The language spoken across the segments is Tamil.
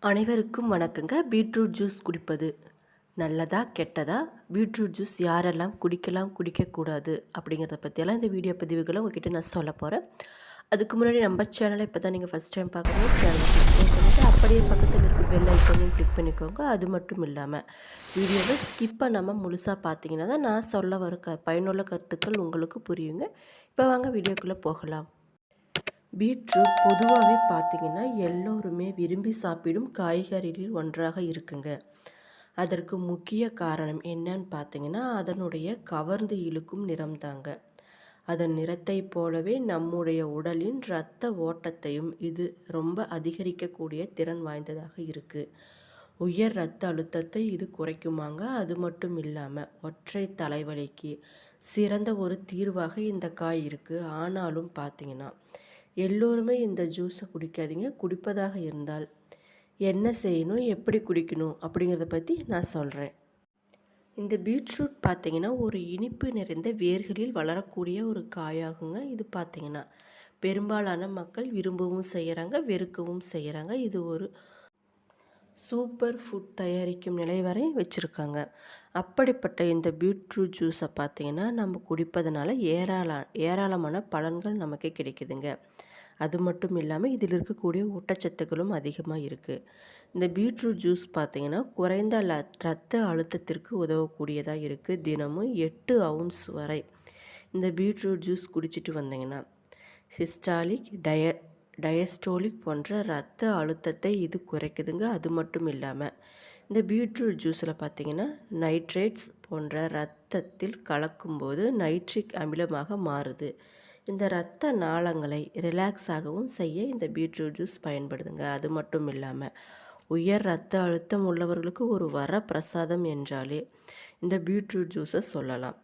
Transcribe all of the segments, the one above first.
அனைவருக்கும் வணக்கங்க. பீட்ரூட் ஜூஸ் குடிப்பது நல்லதா கெட்டதா? பீட்ரூட் ஜூஸ் யாரெல்லாம் குடிக்கலாம் குடிக்கக்கூடாது அப்படிங்கிறத பற்றியெல்லாம் இந்த வீடியோ பதிவுகளை உங்ககிட்ட நான் சொல்ல போகிறேன். அதுக்கு முன்னாடி நம்ம சேனலை இப்போ தான் நீங்கள் ஃபஸ்ட் டைம் பார்க்கணும், சேனலை சப்ஸ்கிரைப் பண்ணிவிட்டு அப்படியே பக்கத்தில் இருக்க பெல் ஐக்கனையும் கிளிக் பண்ணிக்கோங்க. அது மட்டும் இல்லாமல் வீடியோவை ஸ்கிப் பண்ணாமல் முழுசாக பார்த்தீங்கன்னா தான் நான் சொல்ல வர பயனுள்ள கருத்துக்கள் உங்களுக்கு புரியுங்க. இப்போ வாங்க வீடியோக்குள்ளே போகலாம். பீட்ரூட் பொதுவாகவே பார்த்திங்கன்னா எல்லோருமே விரும்பி சாப்பிடும் காய்கறிகளில் ஒன்றாக இருக்குங்க. அதற்கு முக்கிய காரணம் என்னன்னு பார்த்தீங்கன்னா அதனுடைய கவர்ந்து இழுக்கும் நிறம்தாங்க. அதன் நிறத்தை போலவே நம்முடைய உடலின் இரத்த ஓட்டத்தையும் இது ரொம்ப அதிகரிக்கக்கூடிய திறன் வாய்ந்ததாக இருக்குது. உயர் இரத்த அழுத்தத்தை இது குறைக்குமாங்க. அது மட்டும் இல்லாமல் ஒற்றை தலைவலிக்கு சிறந்த ஒரு தீர்வாக இந்த காய் இருக்குது. ஆனாலும் பார்த்தீங்கன்னா எல்லோருமே இந்த ஜூஸை குடிக்காதீங்க. குடிப்பதாக இருந்தால் என்ன செய்யணும், எப்படி குடிக்கணும் அப்படிங்கிறத பற்றி நான் சொல்கிறேன். இந்த பீட்ரூட் பார்த்திங்கன்னா ஒரு இனிப்பு நிறைந்த வேர்களில் வளரக்கூடிய ஒரு காயாகுங்க. இது பார்த்திங்கன்னா பெரும்பாலான மக்கள் விரும்பவும் செய்கிறாங்க, வெறுக்கவும் செய்கிறாங்க. இது ஒரு சூப்பர் ஃபுட் தயாரிக்கும் நிலை வரை வச்சுருக்காங்க. அப்படிப்பட்ட இந்த பீட்ரூட் ஜூஸை பார்த்திங்கன்னா நம்ம குடிப்பதனால ஏராளமான பலன்கள் நமக்கு கிடைக்குதுங்க. அது மட்டும் இல்லாமல் இதில் இருக்கக்கூடிய ஊட்டச்சத்துக்களும் அதிகமாக இருக்குது. இந்த பீட்ரூட் ஜூஸ் பார்த்திங்கன்னா குறைந்த இரத்த அழுத்தத்திற்கு உதவக்கூடியதாக இருக்குது. தினமும் 8 ounce வரை இந்த பீட்ரூட் ஜூஸ் குடிச்சிட்டு வந்தீங்கன்னா சிஸ்டாலிக் டயஸ்டோலிக் போன்ற இரத்த அழுத்தத்தை இது குறைக்குதுங்க. அது மட்டும் இல்லாமல் இந்த பீட்ரூட் ஜூஸில் பார்த்திங்கன்னா நைட்ரேட்ஸ் போன்ற இரத்தத்தில் கலக்கும்போது நைட்ரிக் அமிலமாக மாறுது. இந்த இரத்த நாளங்களை ரிலாக்ஸ் ஆகவும் செய்ய இந்த பீட்ரூட் ஜூஸ் பயன்படுதுங்க. அது மட்டும் இல்லாமல் உயர் இரத்த அழுத்தம் உள்ளவர்களுக்கு ஒரு வரப்பிரசாதம் என்றாலே இந்த பீட்ரூட் ஜூஸை சொல்லலாம்.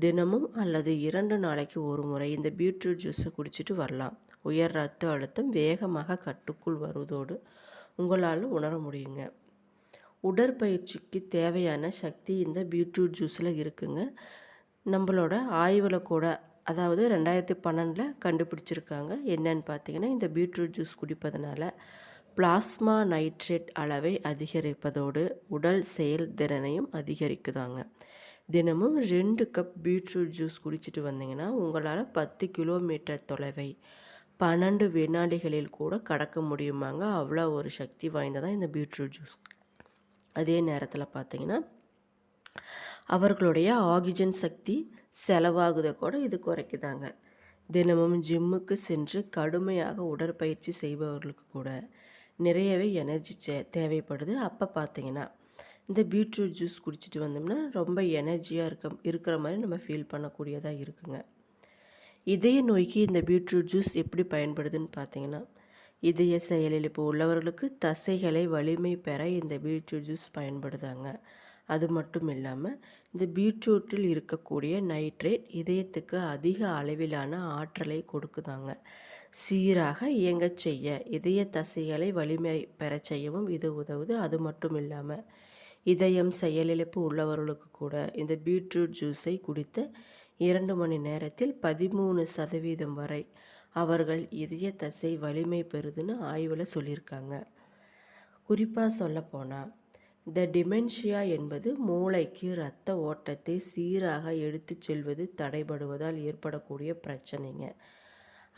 தினமும் அல்லது 2 நாளைக்கு ஒரு முறை இந்த பீட்ரூட் ஜூஸை குடிச்சிட்டு வரலாம். உயர் இரத்த அழுத்தம் வேகமாக கட்டுக்குள் வருவதோடு உங்களால் உணர முடியுங்க. உடற்பயிற்சிக்கு தேவையான சக்தி இந்த பீட்ரூட் ஜூஸில் இருக்குங்க. நம்மளோட ஆய்வில் கூட, அதாவது 2012 கண்டுபிடிச்சிருக்காங்க. என்னன்னு பார்த்தீங்கன்னா இந்த பீட்ரூட் ஜூஸ் குடிப்பதனால பிளாஸ்மா நைட்ரேட் அளவை அதிகரிப்பதோடு உடல் செயல்திறனையும் அதிகரிக்குதாங்க. தினமும் 2 கப் பீட்ரூட் ஜூஸ் குடிச்சிட்டு வந்தீங்கன்னா உங்களால் 10 கிலோமீட்டர் தொலைவை 12 வினாடிகளில் கூட கடக்க முடியுமாங்க. அவ்வளோ ஒரு சக்தி வாய்ந்ததான் இந்த பீட்ரூட் ஜூஸ். அதே நேரத்தில் பார்த்தீங்கன்னா அவர்களுடைய ஆக்சிஜன் சக்தி செலவாகுதை கூட இது குறைக்குதாங்க. தினமும் ஜிம்முக்கு சென்று கடுமையாக உடற்பயிற்சி செய்பவர்களுக்கு கூட நிறையவே எனர்ஜி தேவைப்படுது. அப்போ பார்த்தீங்கன்னா இந்த பீட்ரூட் ஜூஸ் குடிச்சிட்டு வந்தோம்னா ரொம்ப எனர்ஜியாக இருக்கிற மாதிரி நம்ம ஃபீல் பண்ணக்கூடியதாக இருக்குங்க. இதய நோய்க்கு இந்த பீட்ரூட் ஜூஸ் எப்படி பயன்படுதுன்னு பார்த்தீங்கன்னா இதய செயலிழப்பு உள்ளவர்களுக்கு தசைகளை வலிமை பெற இந்த பீட்ரூட் ஜூஸ் பயன்படுதாங்க. அது மட்டும் இல்லாமல் இந்த பீட்ரூட்டில் இருக்கக்கூடிய நைட்ரேட் இதயத்துக்கு அதிக அளவிலான ஆற்றலை கொடுக்குதாங்க. சீராக இயங்க செய்ய இதய தசைகளை வலிமை பெற செய்யவும் இது உதவுது. அது மட்டும் இல்லாமல் இதயம் செயலிழப்பு உள்ளவர்களுக்கு கூட இந்த பீட்ரூட் ஜூஸை குடித்த 2 மணி நேரத்தில் 13% வரை அவர்கள் இதய தசை வலிமை பெறுதுன்னு ஆய்வில் சொல்லியிருக்காங்க. குறிப்பாக சொல்லப்போனால் இந்த டிமென்ஷியா என்பது மூளைக்கு இரத்த ஓட்டத்தை சீராக எடுத்து செல்வது தடைபடுவதால் ஏற்படக்கூடிய பிரச்சனைங்க.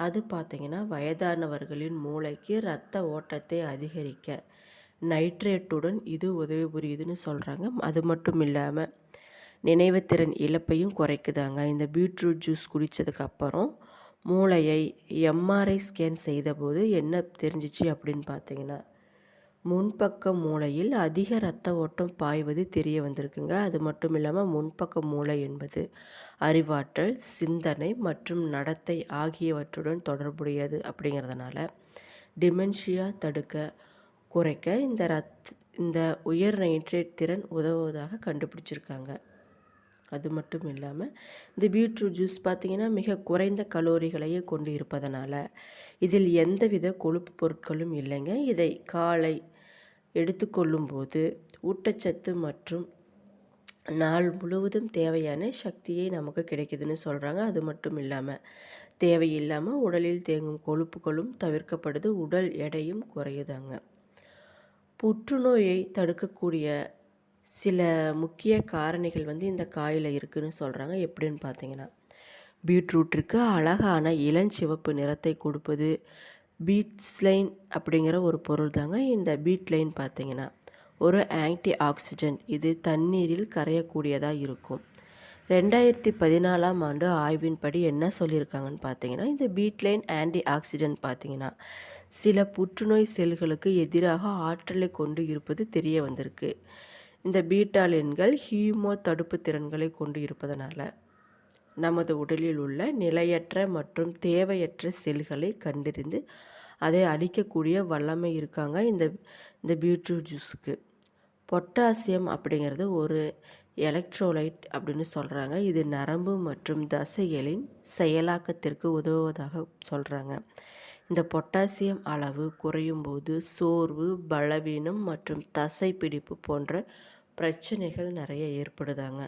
அது பார்த்திங்கன்னா வயதானவர்களின் மூளைக்கு இரத்த ஓட்டத்தை அதிகரிக்க நைட்ரேட்டுடன் இது உதவி புரியுதுன்னு சொல்கிறாங்க. அது மட்டும் இல்லாமல் நினைவுத்திறன் இழப்பையும் குறைக்குதாங்க. இந்த பீட்ரூட் ஜூஸ் குடித்ததுக்கப்புறம் மூளையை எம்ஆர்ஐ ஸ்கேன் செய்தபோது என்ன தெரிஞ்சிச்சு அப்படின்னு பார்த்தீங்கன்னா முன்பக்க மூளையில் அதிக இரத்த ஓட்டம் பாய்வது தெரிய வந்திருக்குங்க. அது மட்டும் இல்லாமல் முன்பக்க மூளை என்பது அறிவாற்றல், சிந்தனை மற்றும் நடத்தை ஆகியவற்றுடன் தொடர்புடையது. அப்படிங்கிறதுனால டிமென்ஷியா குறைக்க இந்த உயர் நைட்ரேட் திறன் உதவுவதாக கண்டுபிடிச்சிருக்காங்க. அது மட்டும் இல்லாமல் இந்த பீட்ரூட் ஜூஸ் பார்த்திங்கன்னா மிக குறைந்த கலோரிகளையே கொண்டு இருப்பதனால இதில் எந்தவித கொழுப்பு பொருட்களும் இல்லைங்க. இதை காலை எடுத்துக்கொள்ளும்போது ஊட்டச்சத்து மற்றும் நாள் முழுவதும் தேவையான சக்தியை நமக்கு கிடைக்குதுன்னு சொல்கிறாங்க. அது மட்டும் இல்லாமல் தேவையில்லாமல் உடலில் தேங்கும் கொழுப்புகளும் தவிர்க்கப்படுது. உடல் எடையும் குறையுதாங்க. புற்றுநோயை தடுக்கக்கூடிய சில முக்கிய காரணிகள் இந்த காயில் இருக்குதுன்னு சொல்கிறாங்க. எப்படின்னு பார்த்தீங்கன்னா, பீட்ரூட்டிற்கு அழகான இளஞ்சிவப்பு நிறத்தை கொடுப்பது பீட்ஸ்லைன் அப்படிங்கிற ஒரு பொருள் தாங்க. இந்த பீட்லைன் பார்த்தீங்கன்னா ஒரு ஆன்டி ஆக்சிடென்ட். இது தண்ணீரில் கரையக்கூடியதாக இருக்கும். 2014ஆம் ஆண்டு ஆய்வின்படி என்ன சொல்லியிருக்காங்கன்னு பார்த்தீங்கன்னா, இந்த பீட்லைன் ஆன்டி ஆக்சிடென்ட் பார்த்தீங்கன்னா சில புற்றுநோய் செல்களுக்கு எதிராக ஆற்றலை கொண்டு இருப்பது தெரிய வந்திருக்கு. இந்த பீட்டாலின்கள் ஹீமோ தடுப்பு திறன்களை கொண்டு இருப்பதனால நமது உடலில் உள்ள நிலையற்ற மற்றும் தேவையற்ற செல்களை கண்டறிந்து அதை அழிக்கக்கூடிய வல்லமை இருக்காங்க இந்த பீட்ரூட் ஜூஸுக்கு. பொட்டாசியம் அப்படிங்கிறது ஒரு எலக்ட்ரோலைட் அப்படின்னு சொல்கிறாங்க. இது நரம்பு மற்றும் தசைகளின் செயலாக்கத்திற்கு உதவுவதாக சொல்கிறாங்க. இந்த பொட்டாசியம் அளவு குறையும் போது சோர்வு, பலவீனம் மற்றும் தசைப்பிடிப்பு போன்ற பிரச்சனைகள் நிறைய ஏற்படுதாங்க.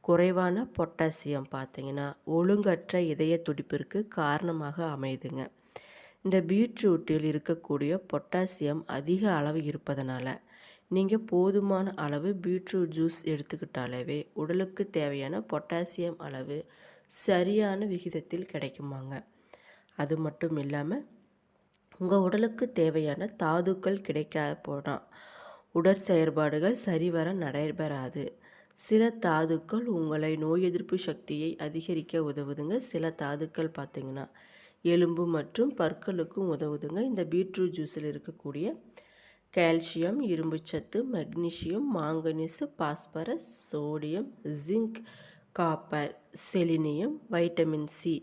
குறைவான பொட்டாசியம் பார்த்தீங்கன்னா ஒழுங்கற்ற இதய துடிப்பிற்கு காரணமாக அமையுதுங்க. இந்த பீட்ரூட்டில் இருக்கக்கூடிய பொட்டாசியம் அதிக அளவு இருப்பதனால நீங்கள் போதுமான அளவு பீட்ரூட் ஜூஸ் எடுத்துக்கிட்டாலே உடலுக்கு தேவையான பொட்டாசியம் அளவு சரியான விகிதத்தில் கிடைக்குமாங்க. அது மட்டும் இல்லாமல் உங்கள் உடலுக்கு தேவையான தாதுக்கள் கிடைக்காத போனால் உடற்செயற்பாடுகள் சரிவர நடைபெறாது. சில தாதுக்கள் உங்களை நோய் எதிர்ப்பு சக்தியை அதிகரிக்க உதவுதுங்க. சில தாதுக்கள் பார்த்திங்கன்னா எலும்பு மற்றும் பற்களுக்கும் உதவுதுங்க. இந்த பீட்ரூட் ஜூஸில் இருக்கக்கூடிய கால்சியம், இரும்புச்சத்து, magnesium, manganese, phosphorus, sodium, zinc, copper, selenium, vitamin C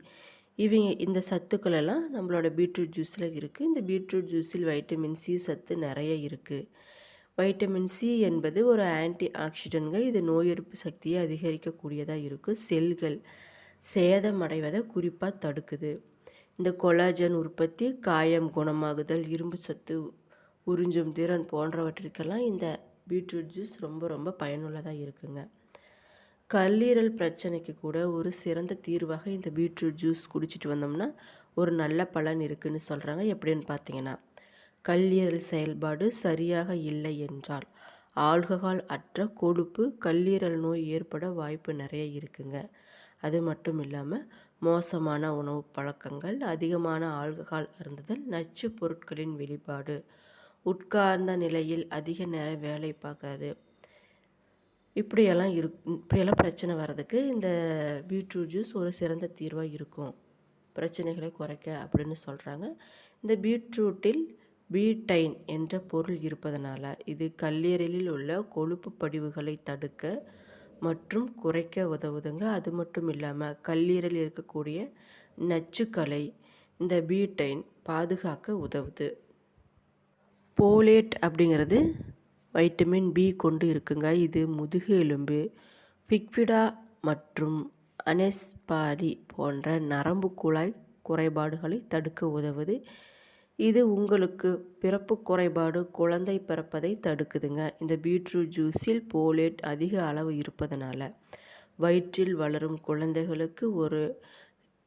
இந்த சத்துக்களெல்லாம் நம்மளோட பீட்ரூட் ஜூஸில் இருக்குது. இந்த பீட்ரூட் ஜூஸில் வைட்டமின் சி சத்து நிறைய இருக்குது. வைட்டமின் சி என்பது ஒரு ஆன்டி ஆக்சிடென்ட்ங்க. இது நோய் எதிர்ப்பு சக்தியை அதிகரிக்கக்கூடியதாக இருக்குது. செல்கள் சேதமடைவதை குறிப்பாக தடுக்குது. இந்த கொலாஜன் உற்பத்தி, காயம் குணமாகுதல், இரும்பு சத்து உறிஞ்சும் திறன் போன்றவற்றிற்கெல்லாம் இந்த பீட்ரூட் ஜூஸ் ரொம்ப ரொம்ப பயனுள்ளதாக இருக்குங்க. கல்லீரல் பிரச்சனைக்கு கூட ஒரு சிறந்த தீர்வாக இந்த பீட்ரூட் ஜூஸ் குடிச்சிட்டு வந்தோம்னா ஒரு நல்ல பலன் இருக்குதுன்னு சொல்கிறாங்க. எப்படின்னு பார்த்தீங்கன்னா, கல்லீரல் செயல்பாடு சரியாக இல்லை என்றால் ஆல்கஹால் அற்ற கொழுப்பு கல்லீரல் நோய் ஏற்பட வாய்ப்பு நிறைய இருக்குங்க. அது மட்டும் இல்லாமல் மோசமான உணவு பழக்கங்கள், அதிகமான ஆல்கஹால் அருந்துதல், நச்சு பொருட்களின் வெளிப்பாடு, உட்கார்ந்த நிலையில் அதிக நேரம் வேலை பார்க்காது, இப்படியெல்லாம் பிரச்சனை வர்றதுக்கு இந்த பீட்ரூட் ஜூஸ் ஒரு சிறந்த தீர்வாக இருக்கும், பிரச்சனைகளை குறைக்க அப்படின்னு சொல்கிறாங்க. இந்த பீட்ரூட்டில் பீட்டைன் என்ற பொருள் இருப்பதனால இது கல்லீரலில் உள்ள கொழுப்பு படிவுகளை தடுக்க மற்றும் குறைக்க உதவுதுங்க. அது மட்டும் இல்லாமல் கல்லீரலில் இருக்கக்கூடிய நச்சுக்களை இந்த பீட்டைன் பாதுகாக்க உதவுது. போலேட் அப்படிங்கிறது வைட்டமின் பி கொண்டு இருக்குங்க. இது முதுகு எலும்பு, பிக்விடா மற்றும் அனெஸ்பாடி போன்ற நரம்பு குழாய் குறைபாடுகளை தடுக்க உதவுது. இது உங்களுக்கு பிறப்பு குறைபாடு, குழந்தை பிறப்பதை தடுக்குதுங்க. இந்த பீட்ரூட் ஜூஸில் போலேட் அதிக அளவு இருப்பதனால வயிற்றில் வளரும் குழந்தைகளுக்கு ஒரு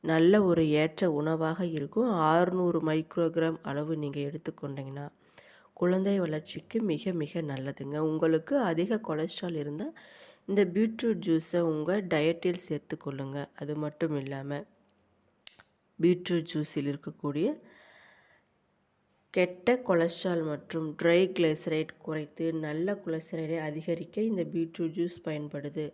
நல்ல ஒரு ஏற்ற உணவாக இருக்கும். 600 மைக்ரோகிராம் அளவு நீங்கள் எடுத்துக்கொண்டீங்கன்னா குழந்தை வளர்ச்சிக்கு மிக மிக நல்லதுங்க. உங்களுக்கு அதிக கொலஸ்ட்ரால் இருந்தால் இந்த பீட்ரூட் ஜூஸை உங்கள் டயட்டில் சேர்த்துக்கொள்ளுங்க. அது மட்டும் இல்லாமல் பீட்ரூட் ஜூஸில் இருக்கக்கூடிய கெட்ட கொலஸ்ட்ரால் மற்றும் ட்ரைக்ளிசரைட் குறைத்து நல்ல கொலஸ்ட்ராலை அதிகரிக்க இந்த பீட்ரூட் ஜூஸ் பயன்படுது.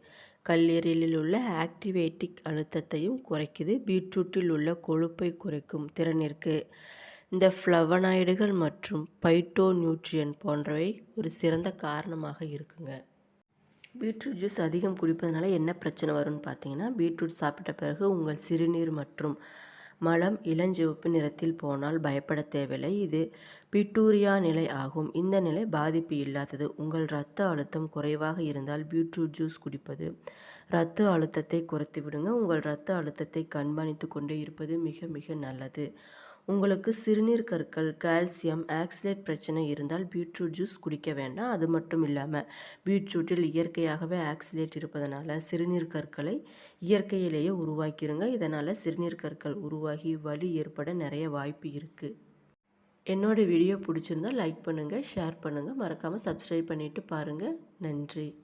கல்லீரலில் உள்ள ஆக்டிவேட்டிக் அழுத்தத்தையும் குறைக்குது. பீட்ரூட்டில் உள்ள கொழுப்பை குறைக்கும் திறனிற்கு இந்த ஃப்ளவனாய்டுகள் மற்றும் பைட்டோ நியூட்ரியன் போன்றவை ஒரு சிறந்த காரணமாக இருக்குங்க. பீட்ரூட் ஜூஸ் அதிகம் குடிப்பதனால என்ன பிரச்சனை வரும்னு பார்த்தீங்கன்னா, பீட்ரூட் சாப்பிட்ட பிறகு உங்கள் சிறுநீர் மற்றும் மலம் இளஞ்சிவப்பு நிறத்தில் போனால் பயப்பட தேவையில்லை. இது பிட்டூரியா நிலை ஆகும். இந்த நிலை பாதிப்பு இல்லாதது. உங்கள் இரத்த அழுத்தம் குறைவாக இருந்தால் பீட்ரூட் ஜூஸ் குடிப்பது இரத்த அழுத்தத்தை குறைத்து விடுங்க. உங்கள் இரத்த அழுத்தத்தை கண்காணித்து கொண்டே இருப்பது மிக மிக நல்லது. உங்களுக்கு சிறுநீர் கற்கள், கால்சியம், ஆக்சலேட் பிரச்சனை இருந்தால் பீட்ரூட் ஜூஸ் குடிக்க வேண்டாம். அது மட்டும் இல்லாமல் பீட்ரூட்டில் இயற்கையாகவே ஆக்சலேட் இருப்பதனால சிறுநீர் கற்களை இயற்கையிலேயே உருவாக்கிடுங்க. இதனால் சிறுநீர் கற்கள் உருவாகி வலி ஏற்பட நிறைய வாய்ப்பு இருக்குது. என்னோடய வீடியோ பிடிச்சிருந்தா லைக் பண்ணுங்கள், ஷேர் பண்ணுங்கள், மறக்காமல் சப்ஸ்கிரைப் பண்ணிவிட்டு பாருங்கள். நன்றி.